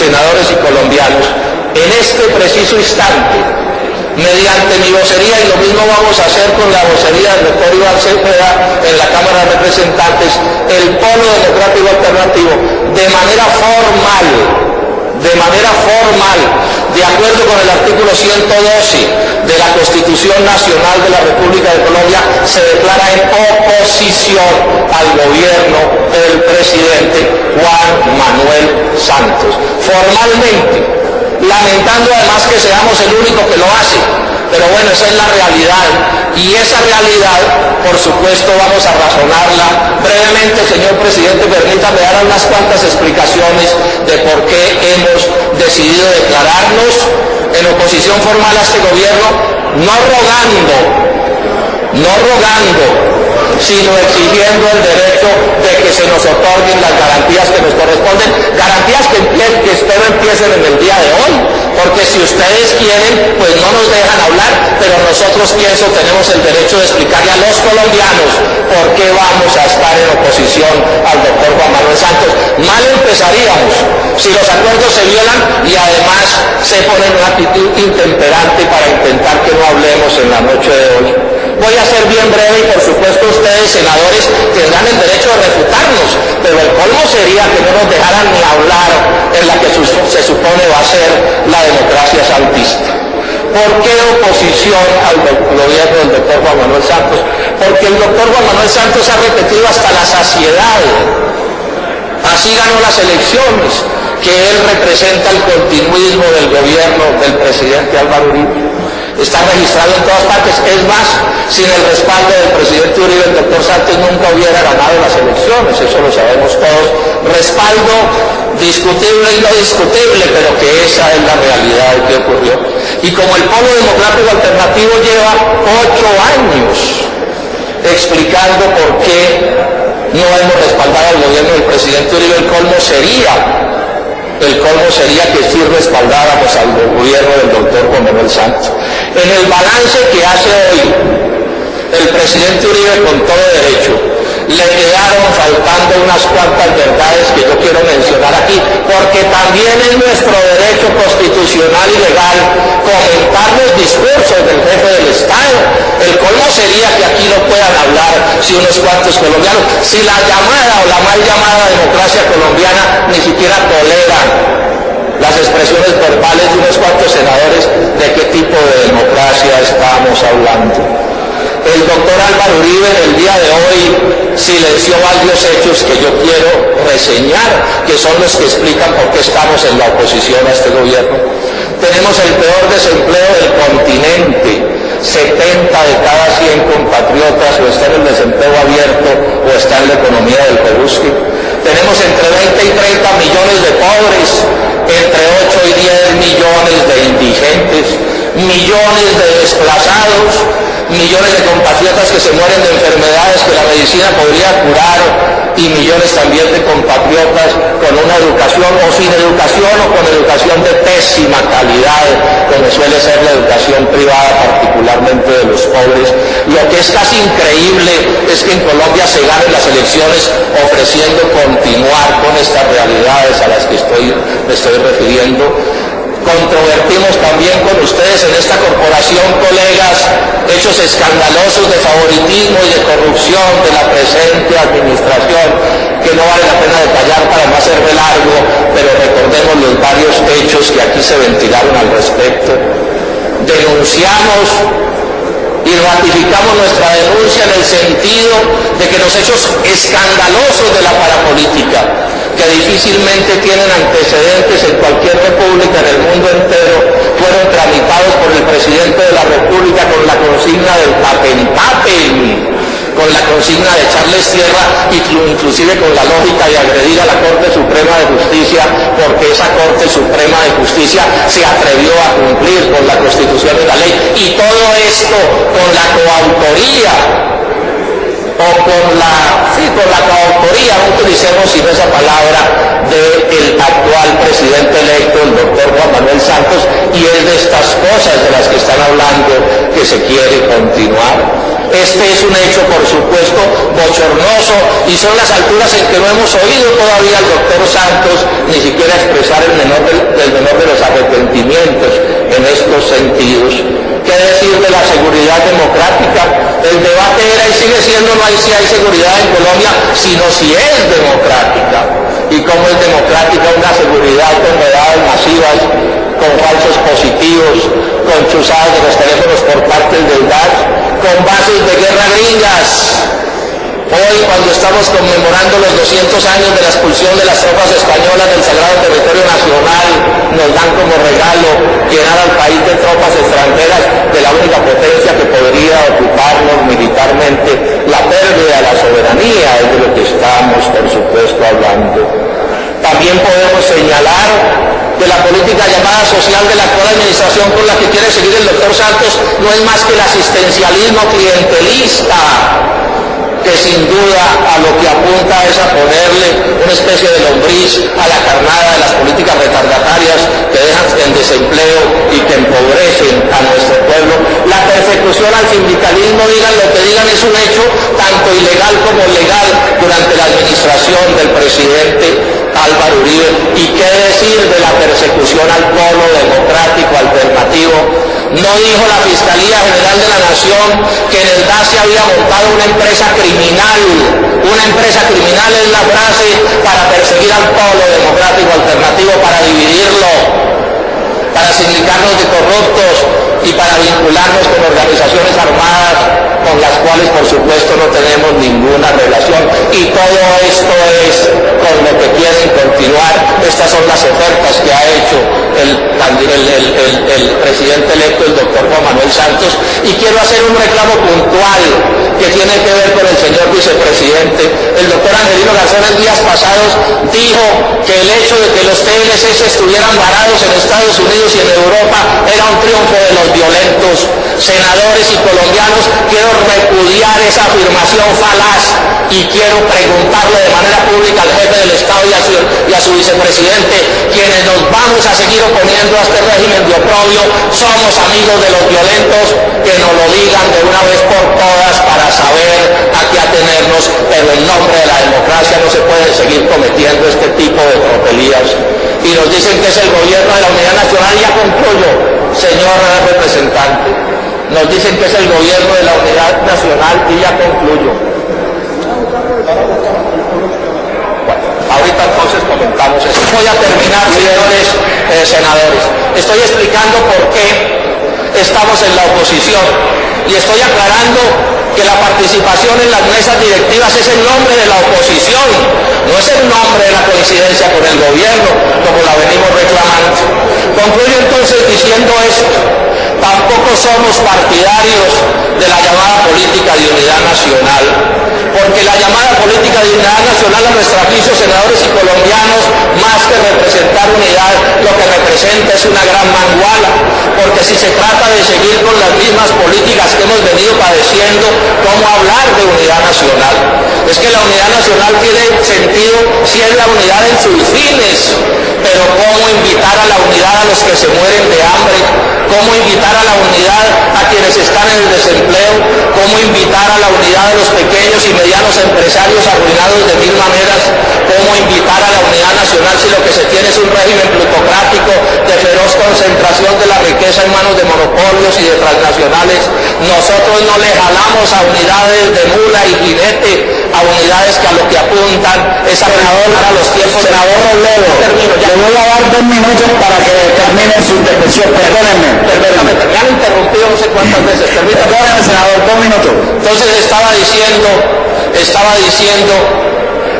senadores y colombianos, en este preciso instante, mediante mi vocería, y lo mismo vamos a hacer con la vocería del doctor Iván Cepeda en la Cámara de Representantes, el Polo Democrático Alternativo, de manera formal, de acuerdo con el artículo 112 de la Constitución Nacional de la República de Colombia, se declara en oposición al gobierno del presidente Juan Manuel Santos. Formalmente, lamentando además que seamos el único que lo hace, pero bueno, esa es la realidad, y esa realidad, por supuesto, vamos a razonarla brevemente. Señor presidente, permítame dar unas cuantas explicaciones de por qué hemos decidido declararnos en oposición formal a este gobierno, no rogando, sino exigiendo el derecho de que se nos otorguen las garantías que nos corresponden, garantías que espero empiecen en el día de hoy, porque si ustedes quieren, pues no nos dejan hablar, pero nosotros, pienso, tenemos el derecho de explicarle a los colombianos por qué vamos a estar en oposición al doctor Juan Manuel Santos. Mal empezaríamos si los acuerdos se violan y además se pone en una actitud intemperante para intentar que no hablemos en la noche de hoy. Voy a ser bien breve y por supuesto ustedes, senadores, tendrán el derecho de refutarnos, pero el colmo sería que no nos dejaran ni hablar en la que se supone va a ser la democracia santista. ¿Por qué oposición al gobierno del doctor Juan Manuel Santos? Porque el doctor Juan Manuel Santos ha repetido hasta la saciedad, así ganó las elecciones, que él representa el continuismo del gobierno del presidente Álvaro Uribe. Está registrado en todas partes. Es más, sin el respaldo del presidente Uribe, el doctor Santos nunca hubiera ganado las elecciones, eso lo sabemos todos. Respaldo discutible y no discutible, pero que esa es la realidad que ocurrió. Y como el Polo Democrático Alternativo lleva 8 años explicando por qué no hemos respaldado al gobierno del presidente Uribe, el colmo sería que sí respaldáramos al gobierno del doctor Juan Manuel Santos. En el balance que hace hoy el presidente Uribe, con todo derecho, le quedaron faltando unas cuantas verdades que yo quiero mencionar aquí, porque también es nuestro derecho constitucional y legal comentar los discursos del jefe del Estado. El colmo sería que aquí no puedan hablar si unos cuantos colombianos, si la llamada o la mal llamada democracia colombiana ni siquiera tolera las expresiones verbales de unos cuantos senadores. ¿De qué tipo de democracia estamos hablando? El doctor Álvaro Uribe en el día de hoy silenció varios hechos que yo quiero reseñar, que son los que explican por qué estamos en la oposición a este gobierno. Tenemos el peor desempleo del continente. 70 de cada 100 compatriotas o está en el desempleo abierto o está en la economía del Perusque. Tenemos entre 20 y 30 millones de pobres, entre 8 y 10 millones de indigentes, millones de desplazados, millones de compatriotas que se mueren de enfermedades que la medicina podría curar, y millones también de compatriotas con una educación o sin educación o con educación de pésima calidad, como suele ser la educación privada, particularmente de los pobres. Lo que es casi increíble es que en Colombia se ganen las elecciones ofreciendo continuar con estas realidades a las que me estoy refiriendo. Controvertimos también con ustedes en esta corporación, colegas, hechos escandalosos de favoritismo y de corrupción de la presente administración, que no vale la pena detallar para no hacerme largo, pero recordemos los varios hechos que aquí se ventilaron al respecto. Denunciamos y ratificamos nuestra denuncia en el sentido de que los hechos escandalosos de la parapolítica, que difícilmente tienen antecedentes en cualquier república en el mundo entero, fueron tramitados por el presidente de la República con la consigna del tapen, con la consigna de echarles tierra, inclusive con la lógica de agredir a la Corte Suprema de Justicia, porque esa Corte Suprema de Justicia se atrevió a cumplir con la Constitución y la ley, y todo esto con la coautoría, o con la coautoría, no utilicemos sino esa palabra, del actual presidente electo, el doctor Juan Manuel Santos, y es de estas cosas de las que están hablando que se quiere continuar. Este es un hecho, por supuesto, bochornoso, y son las alturas en que no hemos oído todavía al doctor Santos ni siquiera expresar el menor sino si es democrática. Y cómo es democrática una seguridad con redadas masivas, con falsos positivos, con chuzadas de los teléfonos por parte del DAS, con bases de guerra gringas. Hoy, cuando estamos conmemorando los 200 años de la expulsión de las tropas españolas del sagrado territorio nacional, nos dan como regalo llenar al país de tropas extranjeras de la única potencia que podría ocuparnos militarmente. La pérdida de la soberanía es de lo que estamos, por supuesto, hablando. También podemos señalar que la política llamada social de la actual administración con la que quiere seguir el doctor Santos no es más que el asistencialismo clientelista, que sin duda a lo que apunta es a ponerle una especie de lombriz a la carnada de las políticas retardatarias que dejan en desempleo y que empobrecen a nuestro pueblo. La persecución al sindicalismo, digan lo que digan, es un hecho tanto ilegal como legal durante la administración del presidente Álvaro Uribe. ¿Y qué decir de la persecución al polo democrático alternativo? ¿No dijo la Fiscalía General de la Nación que en el DAS se había montado una empresa criminal? Una empresa criminal es la frase para perseguir al polo democrático alternativo, para dividirlo, para sindicarnos de corruptos y para vincularnos con organizaciones armadas con las cuales, por supuesto, no tenemos ninguna relación. Y todo esto es con lo que quieren continuar. Estas son las ofertas que ha hecho el presidente electo, el doctor Juan Manuel Santos. Y quiero hacer un reclamo puntual que tiene que ver con el señor vicepresidente. El doctor Angelino Garzón en días pasados dijo que el hecho de que los TLCs estuvieran varados en Estados Unidos y en Europa era un triunfo de los violentos. Senadores y colombianos, quiero repudiar esa afirmación falaz y quiero preguntarle de manera pública al jefe del Estado y a su vicepresidente: quienes nos vamos a seguir oponiendo a este régimen de oprobio somos amigos de los violentos, que nos lo digan de una vez por todas para saber a qué atenernos, pero en nombre de la democracia no se puede seguir cometiendo este tipo de tropelías. Y nos dicen que es el gobierno de la Unidad Nacional. Ya concluyo, señor representante. Nos dicen que es el gobierno de la Unidad Nacional y ya concluyo. Bueno, ahorita entonces comentamos eso. Voy a terminar, señores senadores. Estoy explicando por qué estamos en la oposición y estoy aclarando que la participación en las mesas directivas es el nombre de la oposición, no es el nombre de la coincidencia con el gobierno, como la venimos reclamando. Concluyo entonces diciendo esto: tampoco somos partidarios de la llamada política de unidad nacional, porque la llamada política de unidad nacional, a nuestro juicio, senadores y colombianos, más que representar unidad, lo que representa es una gran manguala, porque si se trata de seguir con las mismas políticas que hemos venido padeciendo, ¿cómo hablar de unidad nacional? Es que la unidad nacional tiene sentido si es la unidad en sus fines, pero ¿cómo invitar a la unidad a los que se mueren de hambre? ¿Cómo invitar a la unidad a quienes están en el desempleo? ¿Cómo invitar a la unidad de los pequeños y medianos empresarios arruinados de mil maneras? ¿Cómo invitar a la unidad nacional si lo que se tiene es un régimen plutocrático de feroz concentración de la riqueza en manos de monopolios y de transnacionales? Nosotros no le jalamos a unidades de mula y jinete, a unidades que a lo que apuntan es a a los tiempos. Senador Robledo, le voy a dar 2 minutos para que termine su intervención. Perdónenme. Permítame, me han interrumpido no sé cuántas veces. Perdónenme, senador, 2 minutos. Entonces estaba diciendo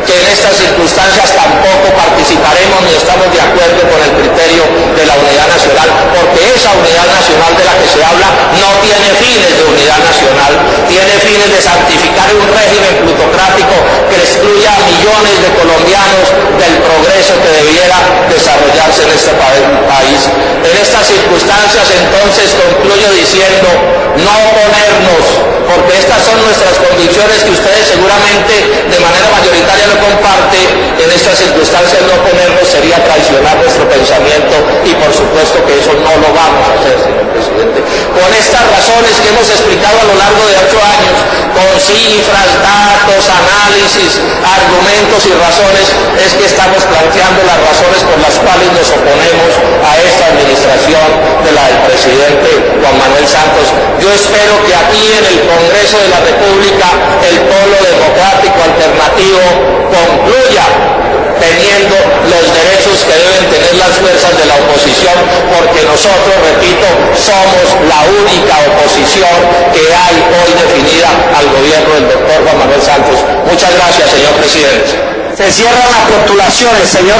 que en estas circunstancias tampoco participaremos ni estamos de acuerdo con el criterio de la unidad nacional, porque esa unidad nacional de la que se habla no tiene fines de unidad nacional, tiene fines de santificar un régimen plutocrático que excluya a millones de colombianos del progreso que debiera desarrollarse en este país. En estas circunstancias, entonces, concluyo diciendo: no oponernos, porque estas son nuestras convicciones que ustedes seguramente de manera mayoritaria no comparte. En estas circunstancias no oponernos sería traicionar nuestro pensamiento y por supuesto que eso no lo vamos a hacer, señor presidente. Con estas razones que hemos explicado a lo largo de 8 años, con cifras, datos, análisis, argumentos y razones, es que estamos planteando las razones por las cuales nos oponemos a esta administración de la del presidente Juan Manuel Santos. Yo espero que aquí en el Congreso de la República el polo democrático alternativo Ejecutivo concluya teniendo los derechos que deben tener las fuerzas de la oposición, porque nosotros, repito, somos la única oposición que hay hoy definida al gobierno del doctor Juan Manuel Santos. Muchas gracias, señor presidente. Se cierran las postulaciones, señor